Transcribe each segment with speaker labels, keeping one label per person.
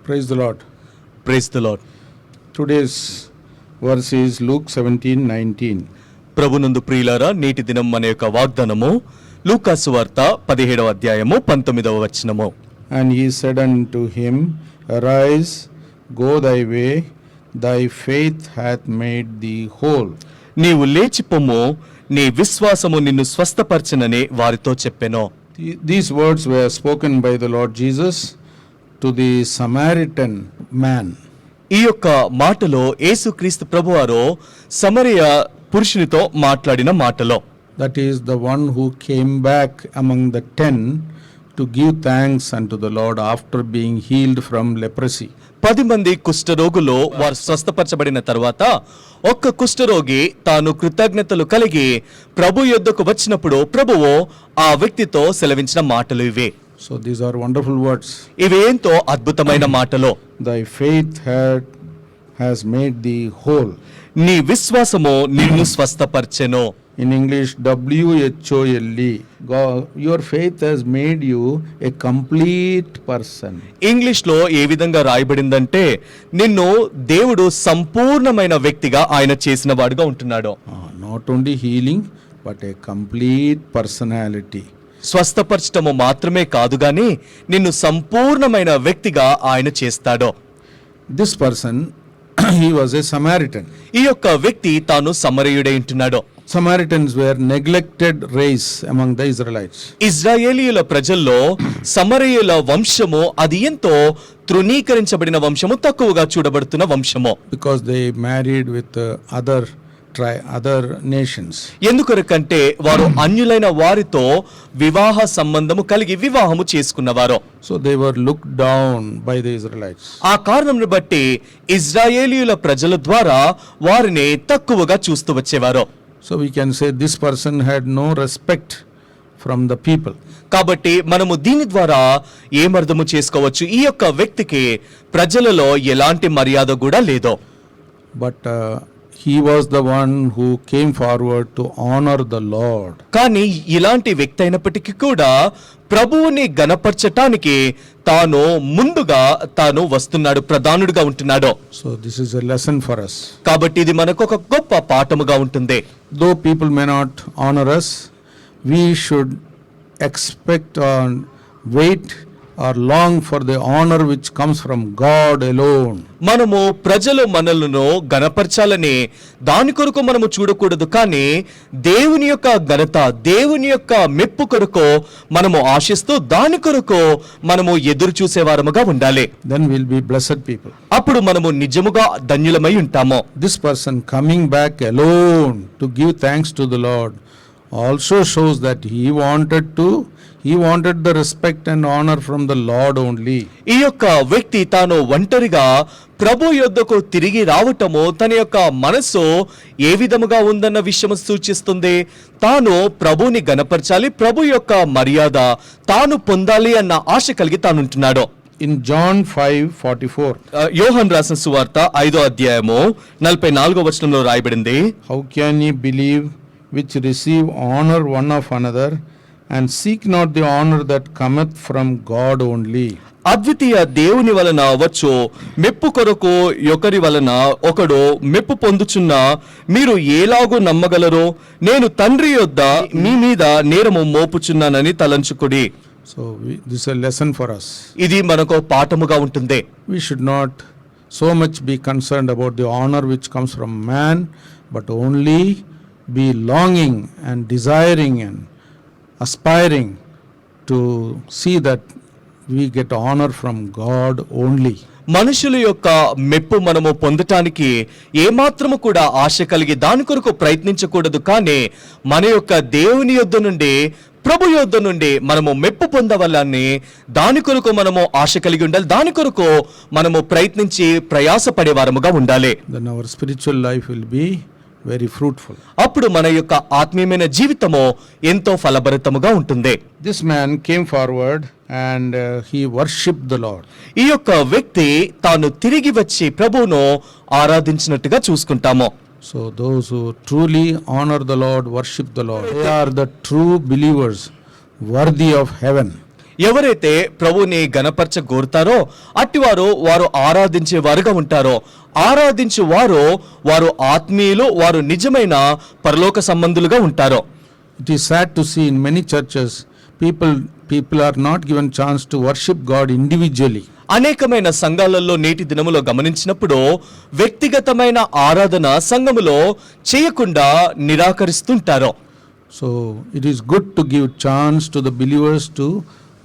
Speaker 1: Praise the Lord.
Speaker 2: Praise the Lord.
Speaker 1: Today's verse is Luke 17:19.
Speaker 2: ప్రభునందు ప్రియులారా, నేటి దినం మన యొక్క వాగ్దానము లూకాసు వార్త 17వ అధ్యాయము 19వ వచనము.
Speaker 1: And he said unto him, Arise, go thy way, thy faith hath made thee whole.
Speaker 2: నీవు లేచి పొమ్ము, నీ విశ్వాసము నిన్ను స్వస్థపరచనని వారితో చెప్పెను.
Speaker 1: These words were spoken by the Lord Jesus to the Samaritan man.
Speaker 2: ఈ యొక్క మాటలో యేసుక్రీస్తు ప్రభువారు సమరయ పురుషునితో మాట్లాడిన మాటలో,
Speaker 1: That is the one who came back among the 10 to give thanks unto the Lord after being healed from leprosy.
Speaker 2: 10 మంది కుష్ఠరోగులు వారు స్వస్థపరచబడిన తర్వాత ఒక్క కుష్ఠరోగి తాను కృతజ్ఞతలు కలిగి ప్రభు యొద్దకు వచ్చినప్పుడు ప్రభువు ఆ వ్యక్తితో సెలవించిన మాటలు ఇవే.
Speaker 1: So these are wonderful words.
Speaker 2: ఇవేంతో అద్భుతమైన మాటలు.
Speaker 1: Thy faith has made thee whole.
Speaker 2: నీ విశ్వాసము నిన్ను స్వస్థపరచెను.
Speaker 1: In English, WHOLE. Your faith has made you a complete person.
Speaker 2: English లో ఏ విధంగా రాయబడిందంటే, నిన్ను దేవుడు సంపూర్ణమైన వ్యక్తిగా ఆయన చేసిన వాడుగా ఉంటున్నాడు.
Speaker 1: Not only healing, but a complete personality.
Speaker 2: స్వస్థపరచటము మాత్రమే కాదు గాని నిన్ను సంపూర్ణమైన వ్యక్తిగా ఆయన చేస్తాడు.
Speaker 1: This person, he was a Samaritan.
Speaker 2: ఈ యొక్క వ్యక్తి తాను సమరయుడై ఉంటున్నాడు.
Speaker 1: Samaritans were neglected race among the Israelites.
Speaker 2: ఇజ్రాయేలీయుల ప్రజల్లో సమరయుల వంశము అది ఎంతో తృణీకరించబడిన వంశము, తక్కువగా చూడబడుతున్న వంశము.
Speaker 1: Because they married with other nations.
Speaker 2: ఎందుకొరకంటే వారు అన్యులైన వారితో వివాహ సంబంధము కలిగి వివాహము చేసుకున్నవారు.
Speaker 1: So they were looked down by the Israelites.
Speaker 2: ఆ కారణంను బట్టి ఇజ్రాయేలీయుల ప్రజల ద్వారా వారిని తక్కువగా చూస్తూ వచ్చేవారు.
Speaker 1: So we can say this person had no respect from the people.
Speaker 2: కాబట్టి మనము దీని ద్వారా ఏమర్థము చేసుకోవచ్చు, ఈ యొక్క వ్యక్తికి ప్రజలలో ఎలాంటి మర్యాద కూడా లేదు.
Speaker 1: But he was the one who came forward to honor the Lord.
Speaker 2: కానీ ఇలాంటి వ్యక్తి అయినప్పటికీ కూడా ప్రభువుని గణపరచటానికి తాను ముందుగా తాను వస్తున్నాడు, ప్రధానుడిగా ఉంటున్నాడు.
Speaker 1: So this is a lesson for us.
Speaker 2: కాబట్టి ఇది మనకు ఒక గొప్ప పాఠముగా ఉంటుంది.
Speaker 1: Though people may not honor us, we should expect or wait or long for the honor which comes from God alone.
Speaker 2: మనము ప్రజలు మనలను గణపరచాలని దాని కొరకు మనము చూడకూడదు, కానీ దేవుని యొక్క ఘనత, దేవుని యొక్క మెప్పు కొరకు మనము ఆశిస్తూ దాని కొరకు మనము ఎదురు చూసేవారముగా ఉండాలి.
Speaker 1: Then we'll be blessed people.
Speaker 2: అప్పుడు మనము నిజముగా ధన్యులమై ఉంటాము.
Speaker 1: This person coming back alone to give thanks to the Lord also shows that he wanted the respect and honor from the Lord only.
Speaker 2: ఈ యొక్క వ్యక్తి తాను ఒంటరిగా ప్రభు యొద్దకు తిరిగి రావటము తన యొక్క మనసు ఏ విధముగా ఉందన్న విషయం సూచిస్తుంది. తాను ప్రభుని గణపరచాలి, ప్రభు యొక్క మర్యాద తాను పొందాలి అన్న ఆశ కలిగి తానుంటున్నాడు.
Speaker 1: In John 5:44,
Speaker 2: యోహాను రాసిన సువార్త 5వ అధ్యాయము 44వ వచనంలో రాయబడింది,
Speaker 1: How can ye believe which receive honor one of another, and seek not the honor that cometh from God only?
Speaker 2: అద్వితీయ దేవుని వలన వచ్చు మెప్పు కొరకు ఒకరి వలన ఒకడు మెప్పు పొందుచున్న మీరు ఎలాగూ నమ్మగలరో, నేను తండ్రి యొద్ద మీ మీద నేరము మోపుచున్నానని తలంచుకుడి.
Speaker 1: So this is a lesson for us.
Speaker 2: ఇది మనకు పాఠముగా ఉంటుంది.
Speaker 1: We should not so much be concerned about the honor which comes from man, but only be longing and desiring and aspiring to see that we get honor from God only.
Speaker 2: మనుషుల యొక్క మెప్పు మనము పొందటానికి ఏమాత్రము కూడా ఆశ కలిగి దాని కొరకు ప్రయత్నించకూడదు, కానీ మన యొక్క దేవుని యొద్ద నుండి, ప్రభు యొద్ద నుండి మనము మెప్పు పొందవలని దాని కొరకు మనము ఆశ కలిగి ఉండాలి, దాని కొరకు మనము ప్రయత్నించి ప్రయాసపడే వారముగా ఉండాలి.
Speaker 1: Then our spiritual life will be very fruitful.
Speaker 2: అప్పుడు మన యొక్క ఆత్మీయమైన జీవితము ఎంతో ఫలభరితముగా ఉంటుంది.
Speaker 1: This man came forward and he worshipped the Lord.
Speaker 2: ఈ యొక్క వ్యక్తి తాను తిరిగి వచ్చి ప్రభువును ఆరాధించినట్టుగా చూసుకుంటాము.
Speaker 1: So those who truly honor the Lord, worship the Lord, they are the true believers worthy of heaven.
Speaker 2: ఎవరైతే ప్రభుని గణపరచ గోరుతారో అట్టివారు వారు ఆరాధించే వారుగా ఉంటారో, ఆరాధించు వారు ఆత్మీయులు, వారు నిజమైన పరలోక సంబంధులుగా ఉంటారో.
Speaker 1: It is sad to see in many churches people are not given chance to worship God individually.
Speaker 2: అనేకమైన సంఘాలలో నేటి దినములో గమనించినప్పుడు వ్యక్తిగతమైన ఆరాధన సంఘములో చేయకుండా నిరాకరిస్తుంటారు.
Speaker 1: So it is good to give chance to the believers to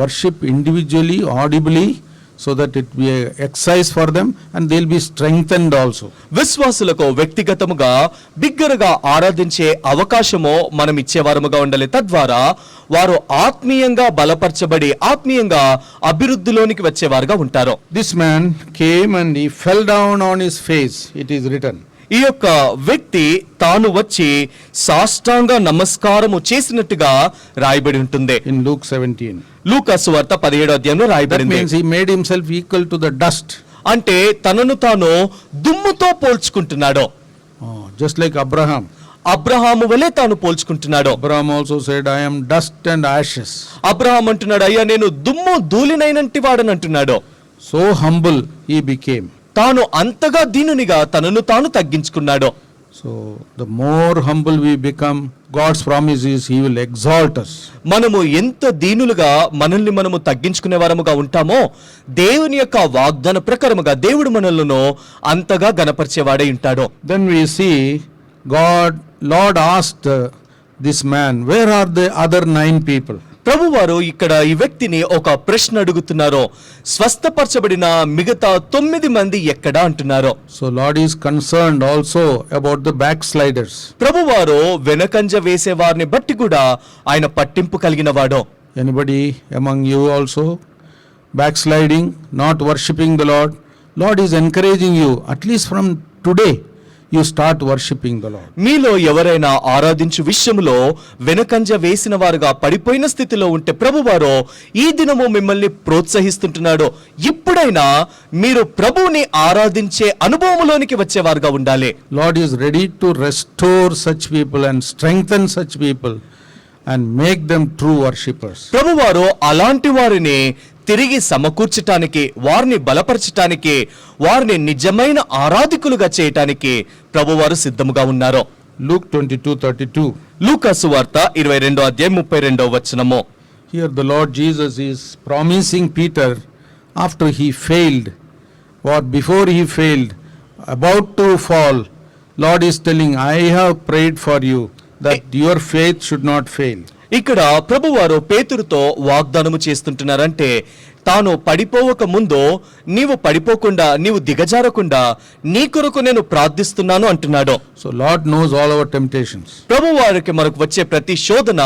Speaker 1: worship individually, audibly, so that it be an exercise for them and they'll be strengthened also.
Speaker 2: విశ్వాసులకు వ్యక్తిగతముగా బిగ్గరగా ఆరాధించే అవకాశము మనం ఇచ్చేవారముగా ఉండాలి. తద్వారా వారు ఆత్మీయంగా బలపరచబడి ఆత్మీయంగా అభివృద్ధిలోనికి వచ్చేవారుగా ఉంటారు.
Speaker 1: This man came and he fell down on his face, it is written.
Speaker 2: ఈ యొక్క వ్యక్తి తాను వచ్చి సాష్టాంగ నమస్కారము చేసినట్టుగా రాయబడి ఉంటుంది
Speaker 1: In Luke 17.
Speaker 2: లూకా సువార్త 17వ అధ్యాయంలో
Speaker 1: That
Speaker 2: రాయబడింది.
Speaker 1: means he made himself equal to the dust.
Speaker 2: అంటే తనను తాను దుమ్ముతో పోల్చుకుంటున్నాడు.
Speaker 1: Just like Abraham.
Speaker 2: అబ్రహాము వలె తాను పోల్చుకుంటున్నాడు.
Speaker 1: Abraham also said, I am dust and ashes.
Speaker 2: Abraham అంటున్నాడు, అయ్యా నేను దుమ్ము ధూళినైనంటి వాడని అంటున్నాడు.
Speaker 1: So humble he became.
Speaker 2: తాను అంతగా దీనునిగా తనను తాను తగ్గించుకున్నాడు.
Speaker 1: So the more humble we become, God's promise is he will exalt us.
Speaker 2: మనము ఎంత దీనులుగా మనల్ని మనము తగ్గించుకునే వారముగా ఉంటామో దేవుని యొక్క వాగ్దాన ప్రకారముగా దేవుడు మనలను అంతగా గణపరిచేవాడై ఉంటాడు.
Speaker 1: Then we see Lord asked this man, where are the other 9 people?
Speaker 2: ప్రభువారు ఇక్కడ ఈ వ్యక్తిని ఒక ప్రశ్న అడుగుతున్నారు. స్వస్థపరచబడిన మిగతా 9 మంది ఎక్కడా అంటున్నారు.
Speaker 1: So Lord is concerned also about the backsliders.
Speaker 2: ప్రభువారు వెనకంజ వేసే వారిని బట్టి కూడా ఆయన పట్టింపు కలిగిన వాడు.
Speaker 1: Anybody among you also backsliding, not worshipping the Lord? Lord is encouraging you, at least from today you start worshipping the Lord.
Speaker 2: మీలో ఎవరైనా ఆరాధించు విషయంలో వెనకంజ వేసిన వారుగా పడిపోయిన స్థితిలో ఉంటే ప్రభువారు ఈ దినము మిమ్మల్ని ప్రోత్సహిస్తుంటున్నాడు. ఇప్పుడైనా మీరు ప్రభువుని ఆరాధించే అనుభవంలోనికి వచ్చేవారుగా ఉండాలి.
Speaker 1: Lord is ready to restore such people and strengthen such people and make them true worshippers.
Speaker 2: ప్రభువారు అలాంటి వారిని తిరిగి సమకూర్చటానికి, వారిని బలపరచటానికి, వారిని నిజమైన ఆరాధికులుగా చేయటానికి ప్రభువారు సిద్ధముగా ఉన్నారు.
Speaker 1: Luke 22:32.
Speaker 2: లూకా సువార్త 22వ అధ్యాయం 32వ వచనము.
Speaker 1: Here the Lord Jesus is promising Peter after he failed, or before he failed, about to fall, Lord is telling, I have prayed for you that your faith should not fail.
Speaker 2: ఇక్కడ ప్రభువారు పేతురుతో వాగ్దానము చేస్తుంటున్నారంటే తాను పడిపోవక ముందు నీవు పడిపోకుండా, నీవు దిగజారకుండా నీ కొరకు నేను ప్రార్థిస్తున్నాను అంటున్నాడు.
Speaker 1: So Lord knows all our temptations.
Speaker 2: ప్రభువారికి మనకు వచ్చే ప్రతి శోధన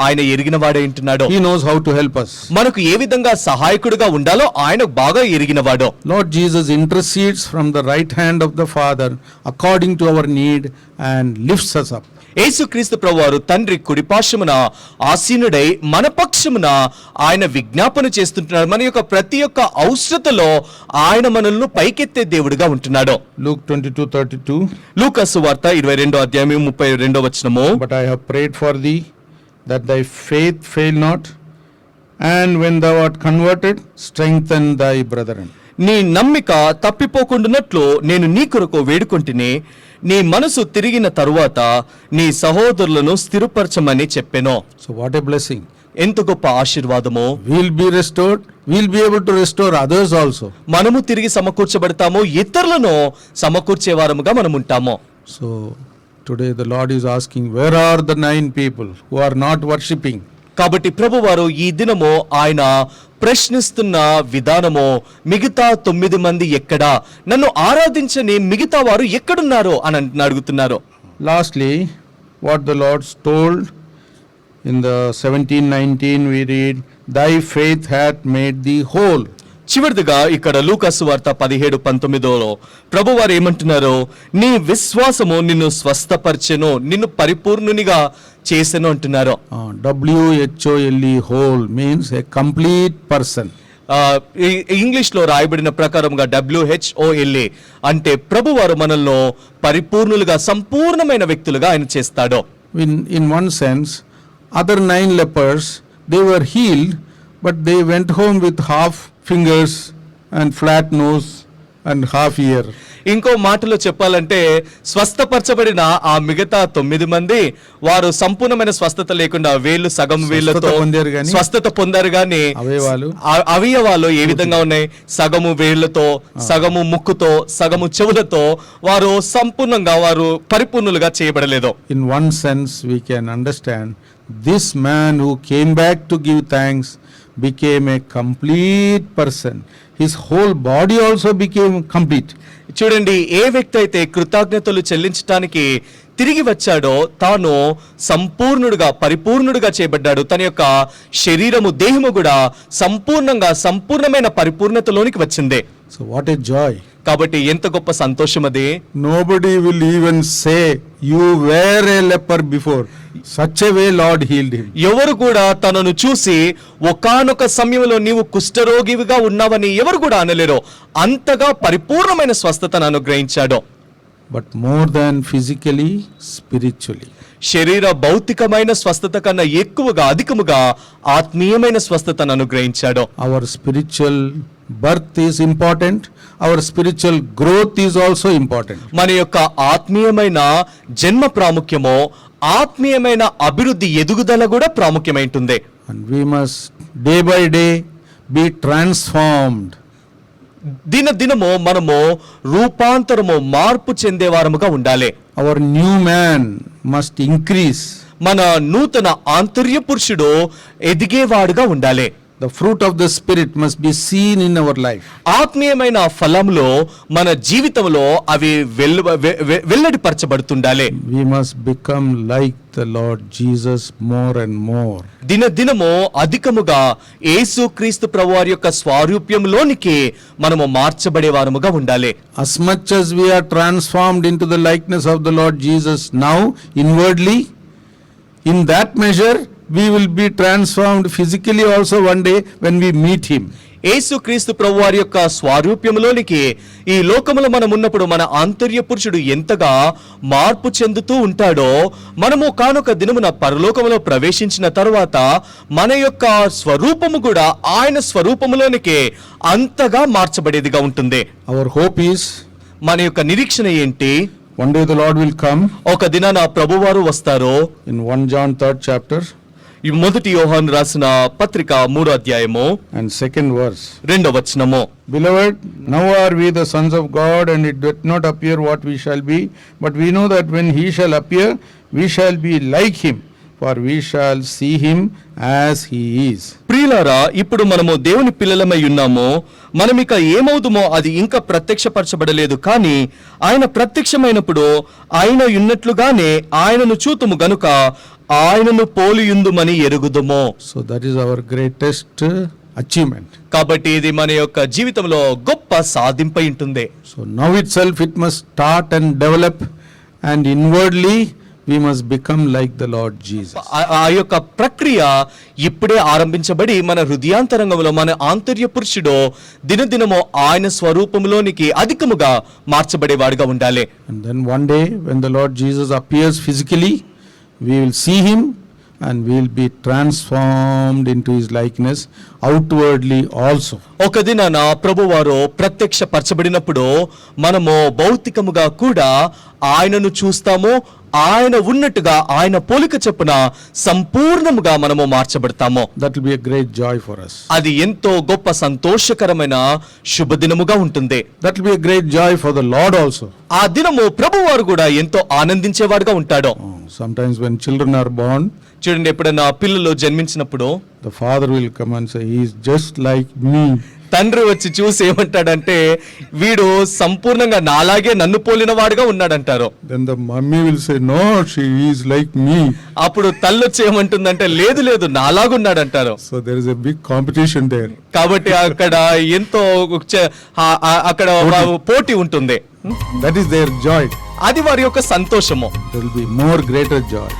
Speaker 2: ఆయన ఎరిగిన వాడే ఉంటున్నాడు.
Speaker 1: He knows how to help us.
Speaker 2: మనకు ఏ విధంగా సహాయకుడిగా ఉండాలో ఆయన బాగా ఎరిగినవాడు.
Speaker 1: Lord Jesus intercedes from the right hand of the Father according to our need and lifts us up.
Speaker 2: యేసుక్రీస్తు ప్రభువారు తండ్రి కుడిపార్శ్వమున ఆసీనుడై మన పక్షమున ఆయన విజ్ఞాపన చేస్తుంటున్నాడు. మన యొక్క ప్రతి ఒక్క అవసరతలో ఆయన మనల్ని పైకెత్తే దేవుడిగా ఉంటున్నాడు.
Speaker 1: Luke 22:32.
Speaker 2: లూకా సువార్త 22వ అధ్యాయం 32వ వచనము.
Speaker 1: But I have prayed for thee that thy faith fail not, and when thou art converted, strengthen thy brethren.
Speaker 2: నీ నమ్మిక తప్పిపోకుండానట్లు నేను నీ కొరకు వేడుకొంటిని, నీ మనసు తిరిగిన తరువాత నీ సహోదరులను స్థిరపరచమని చెప్పెను.
Speaker 1: So what a blessing.
Speaker 2: ఎంత గొప్ప ఆశీర్వాదము.
Speaker 1: We'll be restored, we'll be able to restore others also.
Speaker 2: మనము తిరిగి సమకూర్చబడతాము, ఇతరులను సమకూర్చే వారముగా మనం ఉంటాము.
Speaker 1: So today the Lord is asking, where are the 9 people who are not worshipping?
Speaker 2: కాబట్టి ప్రభువారు ఈ దినము ఆయన ప్రశ్నిస్తున్న విధానము, మిగతా 9 మంది ఎక్కడా, నన్ను ఆరాధించని మిగతా వారు ఎక్కడున్నారు అని అడుగుతున్నారు.
Speaker 1: Lastly, what the Lord told in the 17:19 we read, thy faith hath made thee whole.
Speaker 2: చివరిదిగా ఇక్కడ లూకా సువార్త 17:19లో ప్రభువారు ఏమంటున్నారు, నీ విశ్వాసము నిన్ను స్వస్థపరిచెను, నిన్ను పరిపూర్ణునిగా చేసెను అంటున్నారు.
Speaker 1: WHOLE, whole means a complete person.
Speaker 2: English లో రాయబడిన ప్రకారంగా WHOLE అంటే ప్రభువారు మనల్ని పరిపూర్ణులుగా, సంపూర్ణమైన వ్యక్తులుగా ఆయన చేస్తాడు.
Speaker 1: In one sense, other 9 lepers, they were healed, but they went home with half fingers and flat nose and half ear.
Speaker 2: ఇంకో మాటలో చెప్పాలంటే స్వస్థపరచబడిన ఆ మిగతా 9 మంది వారు సంపూర్ణమైన స్వస్థత లేకుండా వేళ్ళు సగం వేళ్ళతో స్వస్థత పొందారు గాని అవయవాలు ఏ విధంగా ఉన్నాయి? సగము వేళ్లతో, సగము ముక్కుతో, సగము చెవులతో వారు సంపూర్ణంగా వారు పరిపూర్ణులుగా చేయబడలేదు.
Speaker 1: In one sense we can understand this man who came back to give thanks became a complete person. His whole body also became complete.
Speaker 2: చూడండి, ఏ వ్యక్తి అయితే కృతజ్ఞతలు చెల్లించడానికి తిరిగి వచ్చాడో తాను సంపూర్ణుడుగా పరిపూర్ణుడుగా చేయబడ్డాడు. తన యొక్క శరీరము దేహము కూడా సంపూర్ణమైన పరిపూర్ణతలోనికి వచ్చింది.
Speaker 1: So what a joy.
Speaker 2: కాబట్టి ఎంత గొప్ప సంతోషం అది.
Speaker 1: Nobody will even say you were a leper before. Such a way Lord healed him.
Speaker 2: ఎవరు కూడా తనను చూసి ఒకానొక సమయంలో నీవు కుష్ఠరోగివిగా ఉన్నావని ఎవరు కూడా అనలేరు. అంతగా పరిపూర్ణమైన స్వస్థతను అనుగ్రహించాడు.
Speaker 1: But more than physically, spiritually.
Speaker 2: శరీర భౌతికమైన స్వస్థత కన్నా ఎక్కువగా అధికముగా ఆత్మీయమైన స్వస్థతను అనుగ్రహించాడు.
Speaker 1: Our spiritual birth is important. Our spiritual growth is also important.
Speaker 2: మన యొక్క ఆత్మీయమైన జన్మ ప్రాముఖ్యమో ఆత్మీయమైన అభివృద్ధి ఎదుగుదల కూడా ప్రాముఖ్యమైంటుంది.
Speaker 1: And we must day by day be transformed.
Speaker 2: దినము మనము రూపాంతరము మార్పు చెందే వారముగా ఉండాలి.
Speaker 1: Our new man must increase.
Speaker 2: మన నూతన ఆంతర్య పురుషుడు ఎదిగేవాడుగా ఉండాలి.
Speaker 1: The fruit of the Spirit must be seen in our life.
Speaker 2: ఆత్మీయమైన ఫలములో మన జీవితంలో అవి వెల్లడిపరచబడుతుండాలి.
Speaker 1: We must become like the Lord Jesus more and more.
Speaker 2: దినము అధికముగా యేసుక్రీస్తు ప్రభువారి యొక్క స్వరూప్యంలోనికి మనము మార్చబడే వారముగా ఉండాలి.
Speaker 1: As much as we are transformed into the likeness of the Lord Jesus now inwardly, in that measure we will be transformed physically also one day when we meet him.
Speaker 2: యేసుక్రీస్తు ప్రభువారి యొక్క స్వరూప్యంలోనికి ఈ లోకములో మనం ఉన్నప్పుడు మన ఆంతర్య పురుషుడు ఎంతగా మార్పు చెందుతూ ఉంటాడో మనము కానొక దినమున పరలోకములో ప్రవేశించిన తరువాత మన యొక్క స్వరూపము కూడా ఆయన స్వరూపములోనికి అంతగా మార్చబడేదిగా ఉంటుంది.
Speaker 1: Our hope is,
Speaker 2: మన యొక్క నిరీక్షణ ఏంటి?
Speaker 1: one day the Lord will come.
Speaker 2: ఒక దినాన ప్రభువారు వస్తారు.
Speaker 1: In 1 John 3rd chapter
Speaker 2: ఈ మొదటి యోహాను రాసిన పత్రిక 3వ అధ్యాయము
Speaker 1: and 2nd verse.
Speaker 2: 2వ వచనము.
Speaker 1: Beloved, now are we the sons of God, and it doth not appear what we shall be, but we know that when he shall appear, we shall be like him, for we shall see him as he is.
Speaker 2: ప్రియులారా, ఇప్పుడు మనము దేవుని పిల్లలమై ఉన్నాము. మనమిక ఏమవుదుమో అది ఇంకా ప్రత్యక్షపరచబడలేదు, కానీ ఆయన ప్రత్యక్షమైనప్పుడు ఆయన ఉన్నట్లుగానే ఆయనను చూతుము గనుక ఆయనను పోలియుందుమని ఎరుగుదుము.
Speaker 1: So that is our greatest achievement.
Speaker 2: కాబట్టి ఇది మన యొక్క జీవితంలో గొప్ప సాధింపై ఉంటుంది.
Speaker 1: So now itself it must start and develop, and inwardly we must become like the Lord Jesus.
Speaker 2: ఆ యొక్క ప్రక్రియ ఇప్పుడే ఆరంభించబడి మన హృదయాంతరంగంలో మన ఆంతర్య పురుషుడు దినదినము ఆయన స్వరూపంలోనికి అధికముగా మార్చబడేవాడుగా ఉండాలి.
Speaker 1: And then one day when the Lord Jesus appears physically, we will see him and we will be transformed into his likeness outwardly also.
Speaker 2: ఒక దినాన ప్రభువారు ప్రత్యక్షపరచబడినప్పుడు మనము భౌతికముగా కూడా ఆయనను చూస్తాము. ఆయన ఉన్నట్టుగా ఆయన పోలిక చొప్పున సంపూర్ణముగా మనము మార్చబడతాము.
Speaker 1: That will be a great joy for us.
Speaker 2: అది ఎంతో గొప్ప సంతోషకరమైన శుభదినముగా ఉంటుంది.
Speaker 1: That will be a great joy for the Lord also.
Speaker 2: ఆ దినము ప్రభువారు కూడా ఎంతో ఆనందించేవాడుగా ఉంటాడు.
Speaker 1: Sometimes when children are born,
Speaker 2: చూడండి, ఎప్పుడైనా పిల్లలు జన్మించినప్పుడు
Speaker 1: the father will come and say, he is just like me.
Speaker 2: తండ్రి వచ్చి చూసి ఏమంటాడంటే, వీడు సంపూర్ణంగా నాలాగే నన్ను పోలిన వాడుగా ఉన్నాడంటారు.
Speaker 1: Then the mummy will say, no, she is like me.
Speaker 2: అప్పుడు తల్లి వచ్చి ఏమంటుందంటే, లేదు లేదు నాలాగున్నాడంటారు.
Speaker 1: So there is a big competition there.
Speaker 2: కాబట్టి అక్కడ ఎంతో అక్కడ పోటీ ఉంటుంది.
Speaker 1: That is their joy.
Speaker 2: అది వారి యొక్క సంతోషము.
Speaker 1: There will be more greater joy.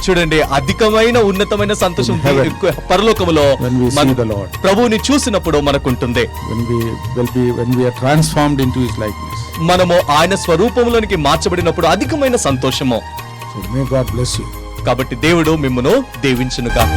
Speaker 2: చూడండి, అధికమైన ఉన్నతమైన సంతోషం పరలోకములో ప్రభువుని చూసినప్పుడు మనకుంటుంది.
Speaker 1: When we are transformed into his likeness.
Speaker 2: మనము ఆయన స్వరూపంలోనికి మార్చబడినప్పుడు అధికమైన సంతోషము.
Speaker 1: So may God bless you.
Speaker 2: కాబట్టి దేవుడు మిమ్మును దీవించును గాక.